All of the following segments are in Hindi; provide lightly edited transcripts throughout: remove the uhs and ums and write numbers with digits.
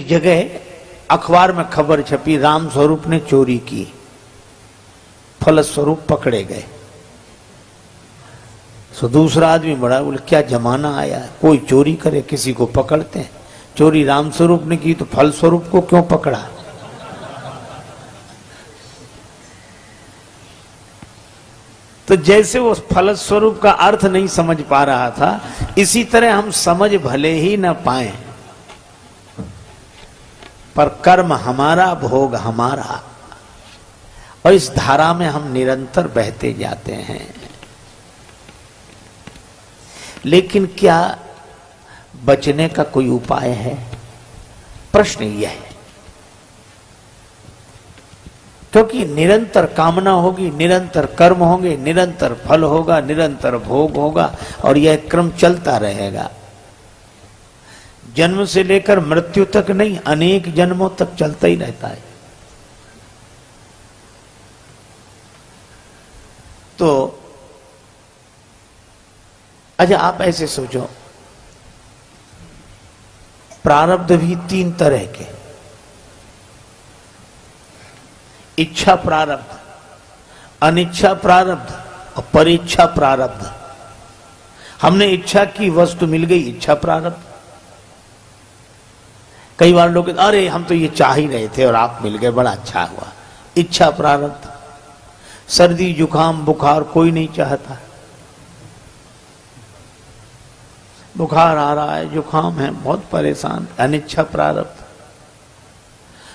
एक जगह अखबार में खबर छपी, राम स्वरूप ने चोरी की, फलस्वरूप पकड़े गए। तो दूसरा आदमी बड़ा बोले क्या जमाना आया, कोई चोरी करे किसी को पकड़ते हैं, चोरी रामस्वरूप ने की तो फलस्वरूप को क्यों पकड़ा। तो जैसे वो फलस्वरूप का अर्थ नहीं समझ पा रहा था, इसी तरह हम समझ भले ही न पाए पर कर्म हमारा, भोग हमारा, और इस धारा में हम निरंतर बहते जाते हैं। लेकिन क्या बचने का कोई उपाय है? प्रश्न यह है, क्योंकि निरंतर कामना होगी, निरंतर कर्म होंगे, निरंतर फल होगा, निरंतर भोग होगा, और यह क्रम चलता रहेगा। जन्म से लेकर मृत्यु तक नहीं, अनेक जन्मों तक चलता ही रहता है। तो अच्छा आप ऐसे सोचो, प्रारब्ध भी तीन तरह के, इच्छा प्रारब्ध, अनिच्छा प्रारब्ध और परीक्षा प्रारब्ध। हमने इच्छा की, वस्तु मिल गई, इच्छा प्रारब्ध। कई बार लोग अरे हम तो ये चाह ही रहे थे और आप मिल गए, बड़ा अच्छा हुआ, इच्छा प्रारब्ध। सर्दी जुकाम बुखार कोई नहीं चाहता, बुखार आ रहा है, जुकाम है, बहुत परेशान, अनिच्छा प्रारब्ध।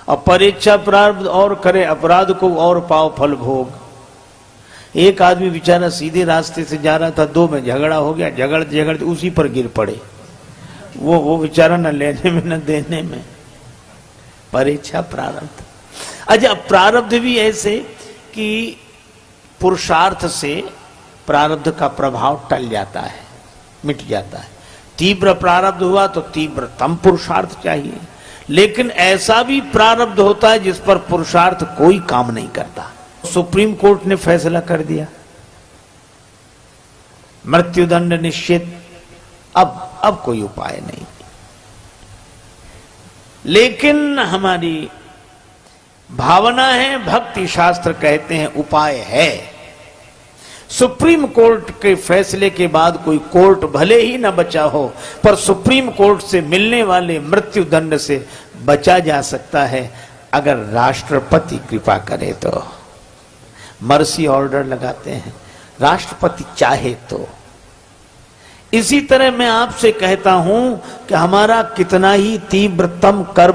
और परीक्षा प्रारब्ध, और करे अपराध को और पाओ फल भोग। एक आदमी बेचारा सीधे रास्ते से जा रहा था, दो में झगड़ा हो गया, झगड़ते झगड़ते उसी पर गिर पड़े। वो बेचारा न लेने में न देने में, परीक्षा प्रारब्ध। अच्छा प्रारब्ध भी ऐसे कि पुरुषार्थ से प्रारब्ध का प्रभाव टल जाता है, मिट जाता है। तीव्र प्रारब्ध हुआ तो तीव्रतम पुरुषार्थ चाहिए, लेकिन ऐसा भी प्रारब्ध होता है जिस पर पुरुषार्थ कोई काम नहीं करता। सुप्रीम कोर्ट ने फैसला कर दिया, मृत्युदंड निश्चित, अब कोई उपाय नहीं। लेकिन हमारी भावना है, भक्ति शास्त्र कहते हैं उपाय है। सुप्रीम कोर्ट के फैसले के बाद कोई कोर्ट भले ही न बचा हो, पर सुप्रीम कोर्ट से मिलने वाले मृत्यु दंड से बचा जा सकता है अगर राष्ट्रपति कृपा करे तो। मर्सी ऑर्डर लगाते हैं, राष्ट्रपति चाहे तो। इसी तरह मैं आपसे कहता हूं कि हमारा कितना ही तीव्रतम कर्म